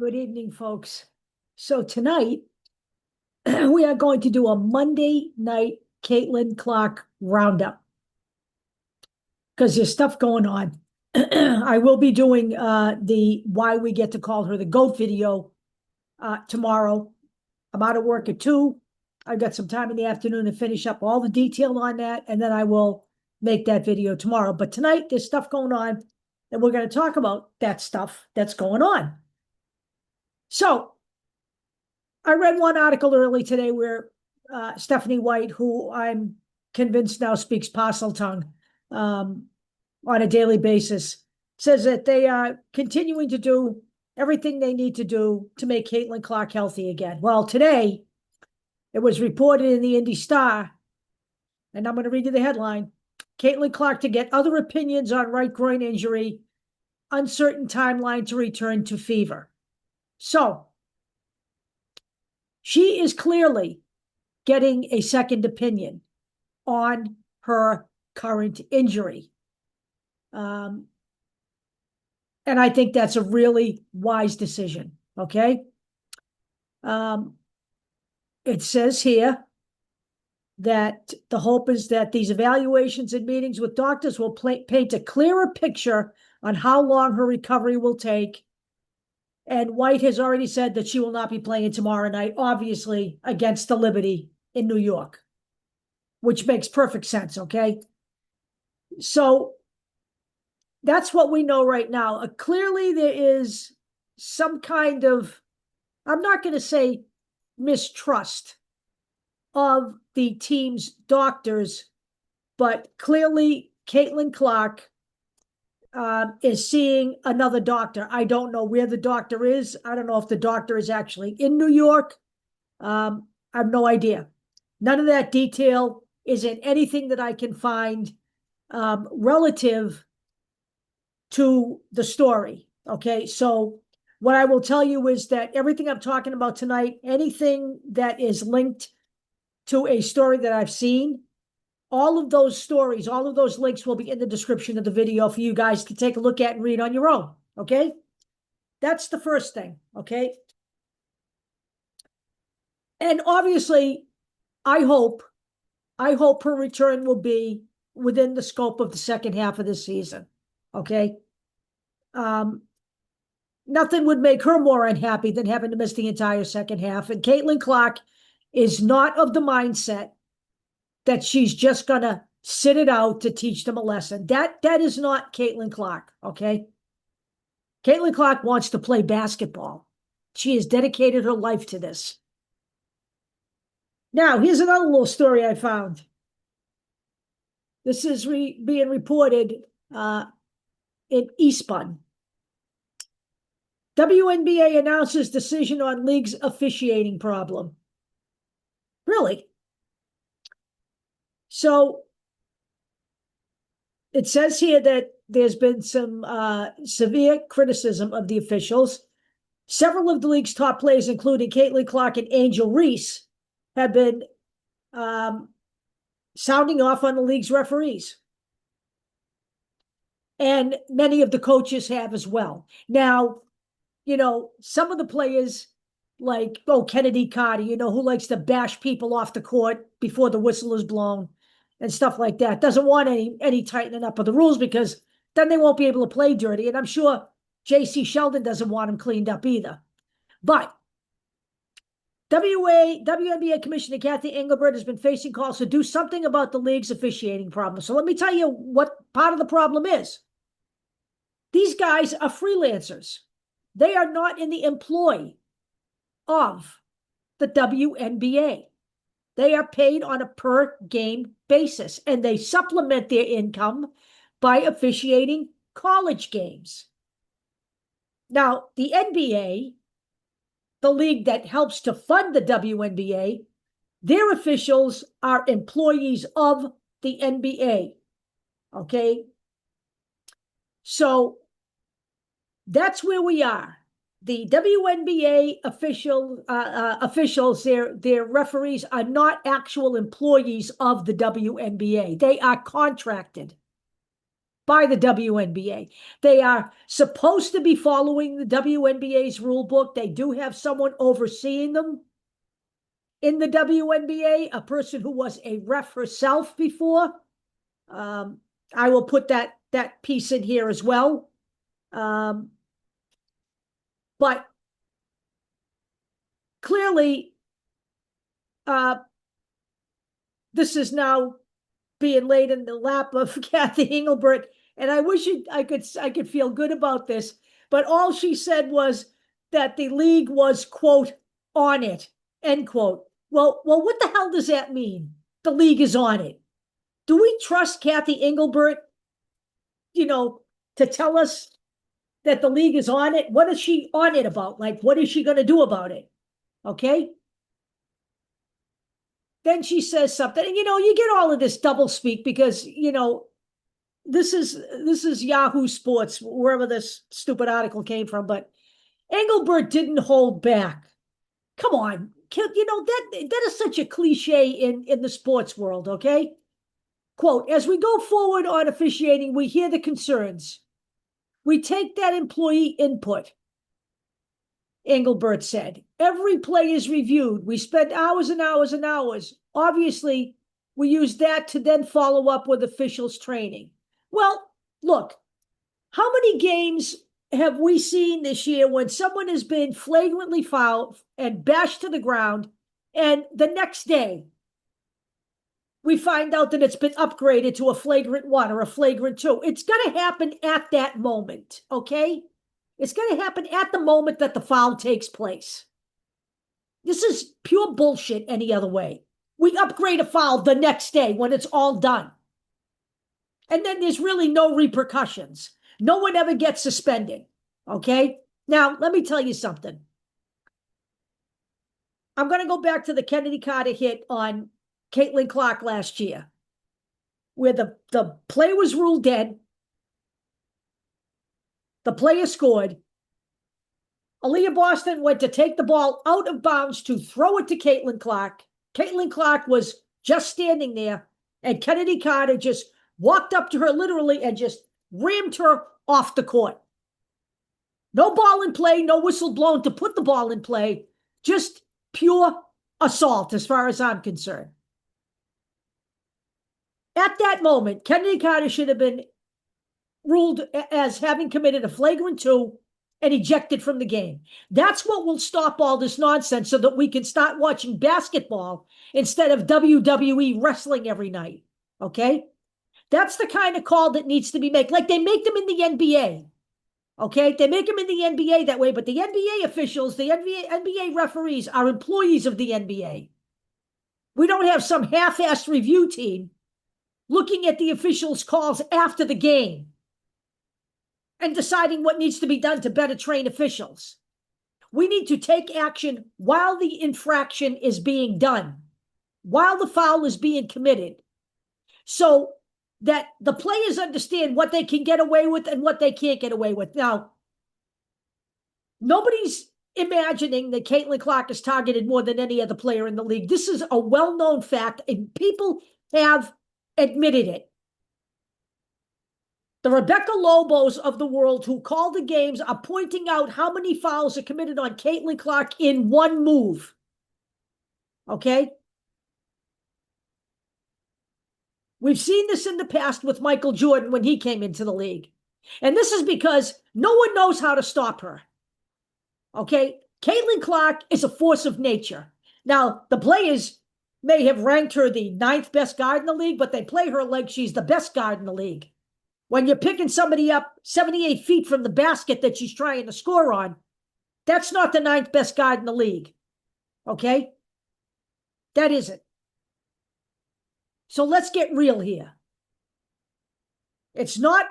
Good evening, folks. So tonight, we are going to do a Monday night Caitlyn Clark roundup because there's stuff going on. I will be doing the why we get to call her the GOAT video tomorrow. I'm out of work at 2. I've got some time in the afternoon to finish up all the detail on that, and then I will make that video tomorrow. But tonight, there's stuff going on, and we're going to talk about that stuff that's going on. So I read one article early today where Stephanie White, who I'm convinced now speaks Parseltongue on a daily basis, says that they are continuing to do everything they need to do to make Caitlyn Clark healthy again. Well, today it was reported in the Indy Star, and I'm going to read you the headline: Caitlyn Clark to get other opinions on right groin injury, uncertain timeline to return to fever. So she is clearly getting a second opinion on her current injury. And I think that's a really wise decision, okay? It says here that the hope is that these evaluations and meetings with doctors will paint a clearer picture on how long her recovery will take. And White has already said that she will not be playing tomorrow night, obviously, against the Liberty in New York, which makes perfect sense, okay? So that's what we know right now. Clearly, there is some kind of, I'm not going to say mistrust of the team's doctors, but clearly Caitlyn Clark is seeing another doctor. I don't know where the doctor is. I don't know if the doctor is actually in New York. I have no idea. None of that detail is in anything that I can find relative to the story. Okay, so what I will tell you is that everything I'm talking about tonight, anything that is linked to a story that I've seen, all of those stories, all of those links will be in the description of the video for you guys to take a look at and read on your own, okay? That's the first thing, okay? And obviously, I hope her return will be within the scope of the second half of this season, okay? Nothing would make her more unhappy than having to miss the entire second half. And Caitlyn Clark is not of the mindset that she's just going to sit it out to teach them a lesson. That is not Caitlyn Clark, okay? Caitlyn Clark wants to play basketball. She has dedicated her life to this. Now, here's another little story I found. This is being reported in ESPY. WNBA announces decision on league's officiating problem. Really? So it says here that there's been some severe criticism of the officials. Several of the league's top players, including Caitlyn Clark and Angel Reese, have been sounding off on the league's referees. And many of the coaches have as well. Now, you know, some of the players like, Kennedy Carter, who likes to bash people off the court before the whistle is blown and stuff like that, doesn't want any tightening up of the rules because then they won't be able to play dirty. And I'm sure J.C. Sheldon doesn't want them cleaned up either. But WNBA Commissioner Kathy Engelbert has been facing calls to do something about the league's officiating problem. So let me tell you what part of the problem is. These guys are freelancers. They are not in the employ of the WNBA. They are paid on a per-game basis, and they supplement their income by officiating college games. Now, the NBA, the league that helps to fund the WNBA, their officials are employees of the NBA, okay? So that's where we are. The WNBA officials, their referees are not actual employees of the WNBA. They are contracted by the WNBA. They are supposed to be following the WNBA's rule book. They do have someone overseeing them in the WNBA, a person who was a ref herself before. I will put that piece in here as well. But clearly, this is now being laid in the lap of Kathy Engelbert, and I wish I could feel good about this, but all she said was that the league was, quote, on it, end quote. Well, what the hell does that mean? The league is on it. Do we trust Kathy Engelbert, to tell us that the league is on it? What is she on it about? Like, what is she going to do about it? Okay. Then she says something, and you get all of this double speak because this is Yahoo Sports, wherever this stupid article came from, but Engelbert didn't hold back. Come on, that is such a cliche in the sports world, okay? Quote, as we go forward on officiating, we hear the concerns. We take that employee input, Engelbert said. Every play is reviewed. We spend hours and hours and hours. Obviously, we use that to then follow up with officials training. Well, look, how many games have we seen this year when someone has been flagrantly fouled and bashed to the ground, and the next day we find out that it's been upgraded to a flagrant 1 or a flagrant 2? It's going to happen at that moment, okay? It's going to happen at the moment that the foul takes place. This is pure bullshit any other way. We upgrade a foul the next day when it's all done. And then there's really no repercussions. No one ever gets suspended, okay? Now, let me tell you something. I'm going to go back to the Kennedy Carter hit on Caitlyn Clark last year, where the play was ruled dead. The player scored. Aaliyah Boston went to take the ball out of bounds to throw it to Caitlyn Clark. Caitlyn Clark was just standing there, and Kennedy Carter just walked up to her literally and just rammed her off the court. No ball in play, no whistle blown to put the ball in play, just pure assault as far as I'm concerned. At that moment, Kennedy Carter should have been ruled as having committed a flagrant 2 and ejected from the game. That's what will stop all this nonsense so that we can start watching basketball instead of WWE wrestling every night, okay? That's the kind of call that needs to be made. Like they make them in the NBA, okay? They make them in the NBA that way, but the NBA officials, the NBA referees are employees of the NBA. We don't have some half-assed review team looking at the officials' calls after the game and deciding what needs to be done to better train officials. We need to take action while the infraction is being done, while the foul is being committed, so that the players understand what they can get away with and what they can't get away with. Now, nobody's imagining that Caitlyn Clark is targeted more than any other player in the league. This is a well-known fact, and people have admitted it. The Rebecca Lobos of the world who call the games are pointing out how many fouls are committed on Caitlyn Clark in one move. Okay? We've seen this in the past with Michael Jordan when he came into the league. And this is because no one knows how to stop her. Okay? Caitlyn Clark is a force of nature. Now, the players may have ranked her the 9th best guard in the league, but they play her like she's the best guard in the league. When you're picking somebody up 78 feet from the basket that she's trying to score on, that's not the 9th best guard in the league. Okay? That isn't. So let's get real here. It's not,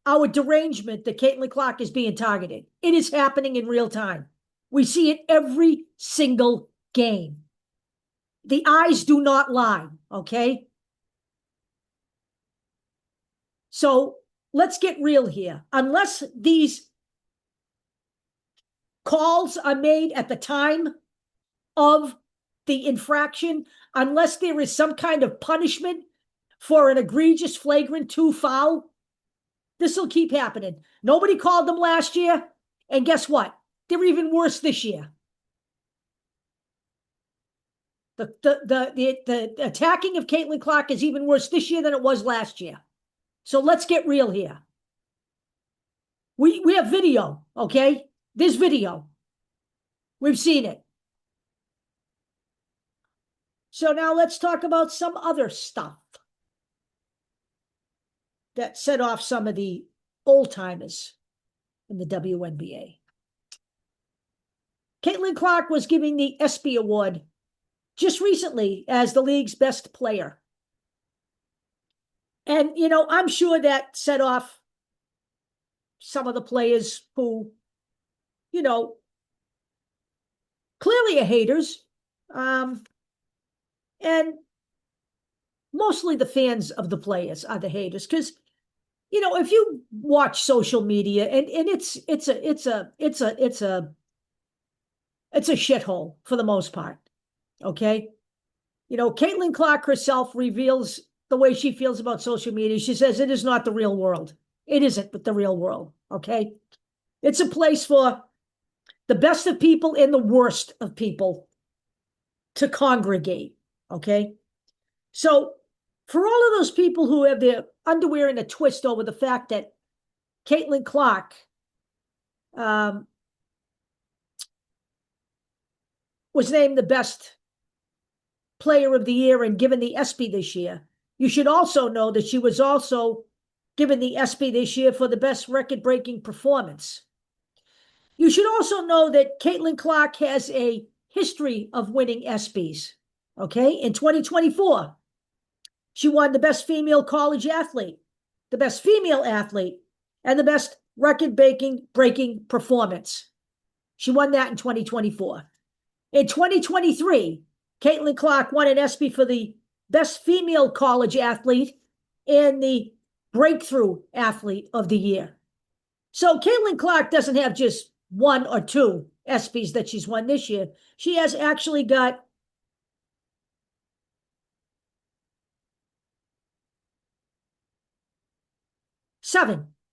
our derangement that Caitlyn Clark is being targeted. It is happening in real time. We see it every single game. The eyes do not lie, okay? So let's get real here. Unless these calls are made at the time of the infraction, unless there is some kind of punishment for an egregious flagrant 2 foul, This will keep happening. Nobody called them last year, and guess what? They're even worse this year. The attacking of Caitlyn Clark is even worse this year than it was last year. So let's get real here. We have video, okay? There's video. We've seen it. So now let's talk about some other stuff that set off some of the old timers in the WNBA. Caitlyn Clark was giving the ESPY award just recently as the league's best player. And, you know, I'm sure that set off some of the players who, you know, clearly are haters. And mostly the fans of the players are the haters. Because, you know, if you watch social media, and it's a shithole for the most part. Okay. You know, Caitlyn Clark herself reveals the way she feels about social media. She says it is not the real world. It isn't but the real world. Okay. It's a place for the best of people and the worst of people to congregate. Okay. So for all of those people who have their underwear in a twist over the fact that Caitlyn Clark was named the best player of the year and given the ESPY this year, you should also know that she was also given the ESPY this year for the best record-breaking performance. You should also know that Caitlyn Clark has a history of winning ESPYs. Okay, in 2024, she won the best female college athlete, the best female athlete, and the best record-breaking performance. She won that in 2024. In 2023, Caitlyn Clark won an ESPY for the best female college athlete and the breakthrough athlete of the year. So Caitlyn Clark doesn't have just one or two ESPYs that she's won this year. She has actually got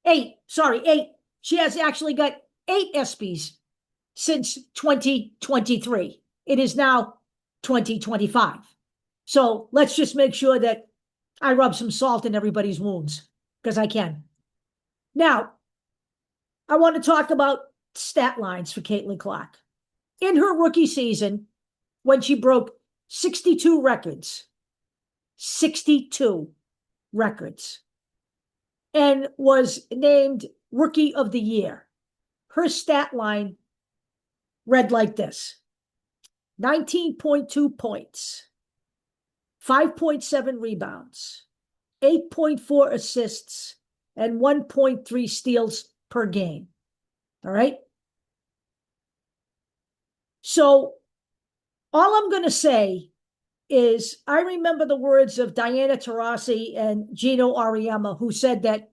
eight. She has actually got 8 ESPYs since 2023. It is now 2025. So let's just make sure that I rub some salt in everybody's wounds, because I can. Now, I want to talk about stat lines for Caitlyn Clark. In her rookie season, when she broke 62 records, and was named Rookie of the Year, her stat line read like this: 19.2 points, 5.7 rebounds, 8.4 assists, and 1.3 steals per game. All right? So all I'm going to say is I remember the words of Diana Taurasi and Gino Auriemma, who said that,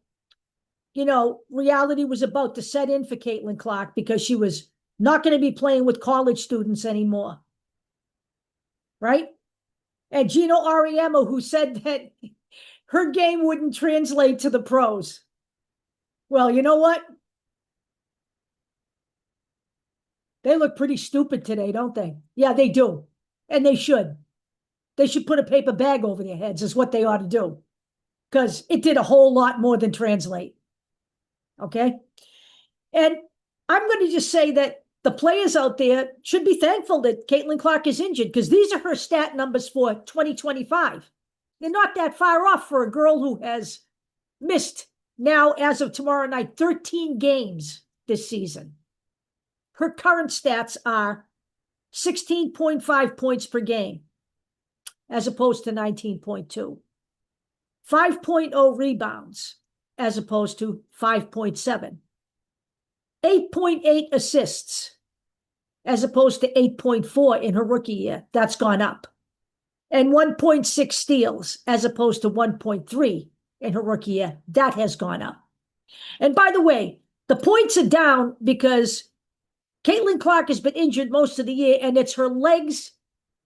you know, reality was about to set in for Caitlyn Clark because she was not going to be playing with college students anymore. Right? And Gino Auriemma, who said that her game wouldn't translate to the pros. Well, you know what? They look pretty stupid today, don't they? Yeah, they do. And they should. They should put a paper bag over their heads is what they ought to do. Because it did a whole lot more than translate. Okay? And I'm going to just say that the players out there should be thankful that Caitlyn Clark is injured, because these are her stat numbers for 2025. They're not that far off for a girl who has missed now, as of tomorrow night, 13 games this season. Her current stats are 16.5 points per game, as opposed to 19.2. 5.0 rebounds, as opposed to 5.7. 8.8 assists, as opposed to 8.4 in her rookie year. That's gone up. And 1.6 steals, as opposed to 1.3 in her rookie year. That has gone up. And by the way, the points are down because Caitlyn Clark has been injured most of the year, and it's her legs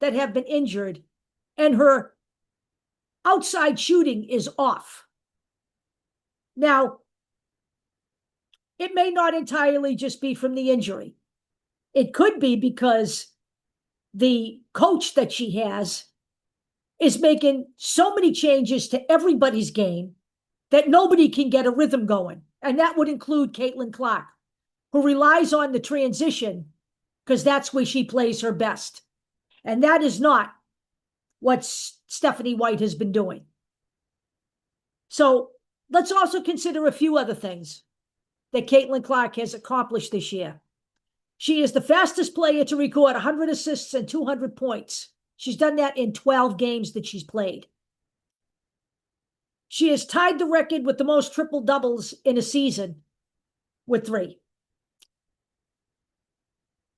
that have been injured, and her outside shooting is off. Now, it may not entirely just be from the injury. It could be because the coach that she has is making so many changes to everybody's game that nobody can get a rhythm going. And that would include Caitlyn Clark, who relies on the transition because that's where she plays her best. And that is not what Stephanie White has been doing. So let's also consider a few other things that Caitlyn Clark has accomplished this year. She is the fastest player to record 100 assists and 200 points. She's done that in 12 games that she's played. She has tied the record with the most triple doubles in a season with 3.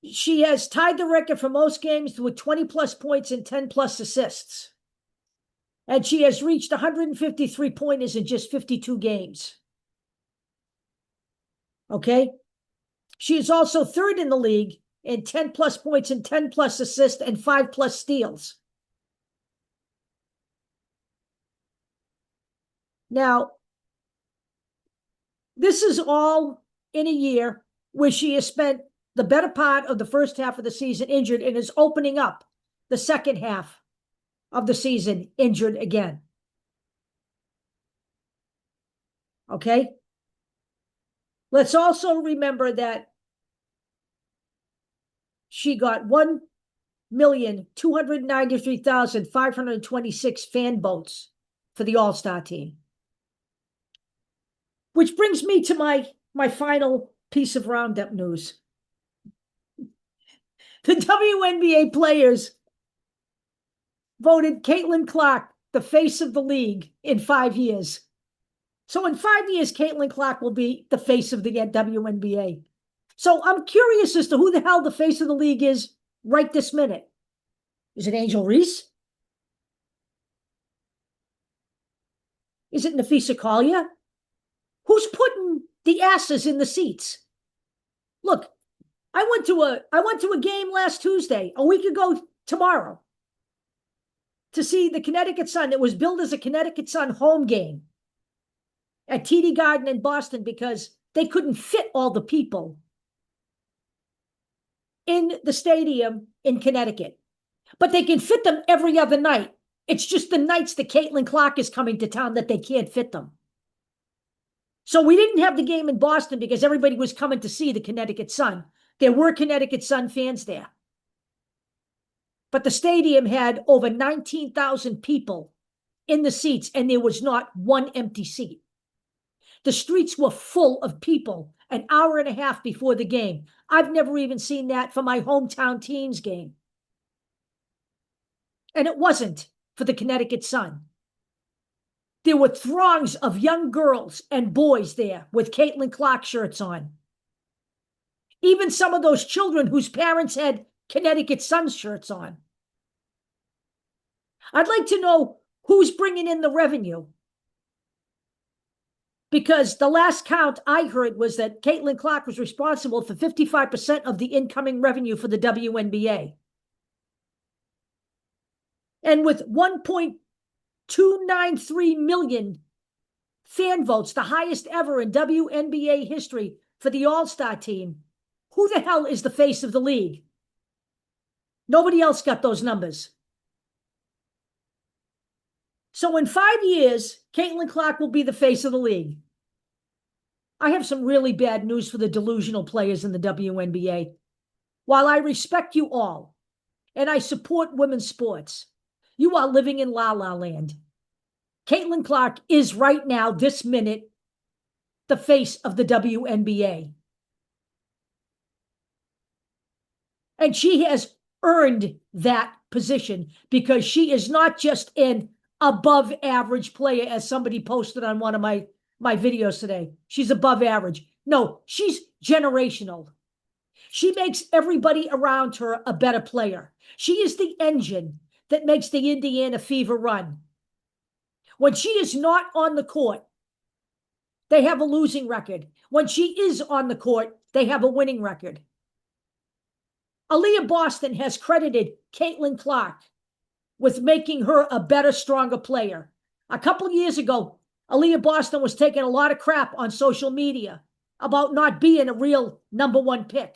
She has tied the record for most games with 20 plus points and 10 plus assists. And she has reached 153 pointers in just 52 games. Okay? She is also third in the league in 10 plus points and 10 plus assists and 5 plus steals. Now, this is all in a year where she has spent the better part of the first half of the season injured and is opening up the second half of the season injured again. Okay? Let's also remember that she got 1,293,526 fan votes for the All-Star team. Which brings me to my final piece of roundup news. The WNBA players voted Caitlyn Clark the face of the league in 5 years. So in 5 years, Caitlyn Clark will be the face of the WNBA. So I'm curious as to who the hell the face of the league is right this minute. Is it Angel Reese? Is it Nafisa Collier? Who's putting the asses in the seats? Look, I went to a game last Tuesday, a week ago tomorrow, to see the Connecticut Sun. It was billed as a Connecticut Sun home game at TD Garden in Boston because they couldn't fit all the people in the stadium in Connecticut. But they can fit them every other night. It's just the nights that Caitlyn Clark is coming to town that they can't fit them. So we didn't have the game in Boston because everybody was coming to see the Connecticut Sun. There were Connecticut Sun fans there. But the stadium had over 19,000 people in the seats, and there was not one empty seat. The streets were full of people an hour and a half before the game. I've never even seen that for my hometown team's game. And it wasn't for the Connecticut Sun. There were throngs of young girls and boys there with Caitlyn Clark shirts on. Even some of those children whose parents had Connecticut Sun shirts on. I'd like to know who's bringing in the revenue. Because the last count I heard was that Caitlyn Clark was responsible for 55% of the incoming revenue for the WNBA. And with 1.293 million fan votes, the highest ever in WNBA history for the All-Star team, who the hell is the face of the league? Nobody else got those numbers. So in 5 years, Caitlyn Clark will be the face of the league. I have some really bad news for the delusional players in the WNBA. While I respect you all, and I support women's sports, you are living in la-la land. Caitlyn Clark is right now, this minute, the face of the WNBA. And she has earned that position because she is not just an above average player, as somebody posted on one of my videos today. She's above average. No, she's generational. She makes everybody around her a better player. She is the engine that makes the Indiana Fever run. When she is not on the court, they have a losing record. When she is on the court, they have a winning record. Aaliyah Boston has credited Caitlyn Clark with making her a better, stronger player. A couple years ago, Aaliyah Boston was taking a lot of crap on social media about not being a real #1 pick.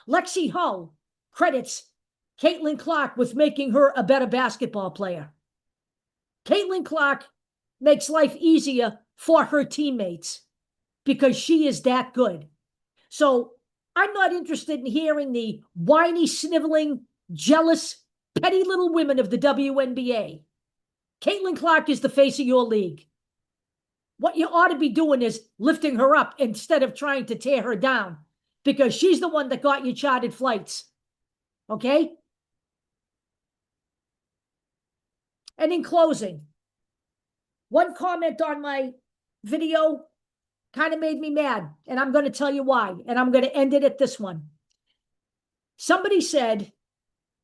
Lexi Hull credits Caitlyn Clark with making her a better basketball player. Caitlyn Clark makes life easier for her teammates because she is that good. So I'm not interested in hearing the whiny, sniveling, jealous, petty little women of the WNBA. Caitlyn Clark is the face of your league. What you ought to be doing is lifting her up instead of trying to tear her down, because she's the one that got you chartered flights. Okay? And in closing, one comment on my video kind of made me mad, and I'm going to tell you why, and I'm going to end it at this one. Somebody said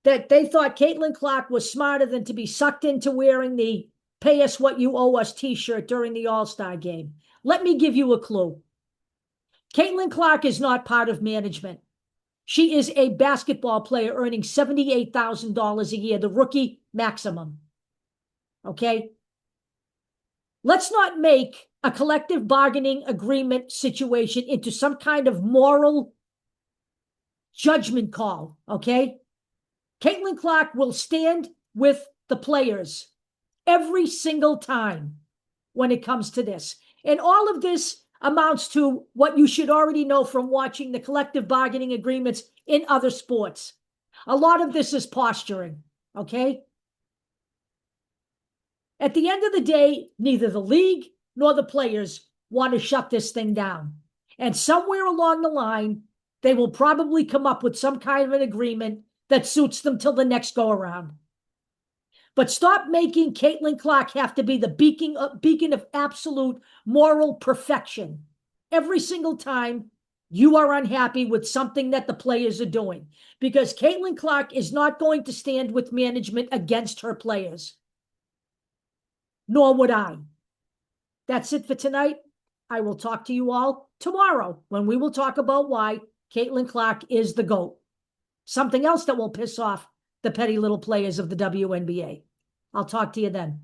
that they thought Caitlyn Clark was smarter than to be sucked into wearing the "pay us what you owe us" t-shirt during the All-Star game. Let me give you a clue. Caitlyn Clark is not part of management. She is a basketball player earning $78,000 a year, the rookie maximum. Okay? Let's not make a collective bargaining agreement situation into some kind of moral judgment call, okay? Caitlyn Clark will stand with the players every single time when it comes to this. And all of this amounts to what you should already know from watching the collective bargaining agreements in other sports. A lot of this is posturing, okay? At the end of the day, neither the league nor the players want to shut this thing down. And somewhere along the line, they will probably come up with some kind of an agreement that suits them till the next go-around. But stop making Caitlyn Clark have to be the beacon of absolute moral perfection every single time you are unhappy with something that the players are doing. Because Caitlyn Clark is not going to stand with management against her players. Nor would I. That's it for tonight. I will talk to you all tomorrow when we will talk about why Caitlyn Clark is the GOAT. Something else that will piss off the petty little players of the WNBA. I'll talk to you then.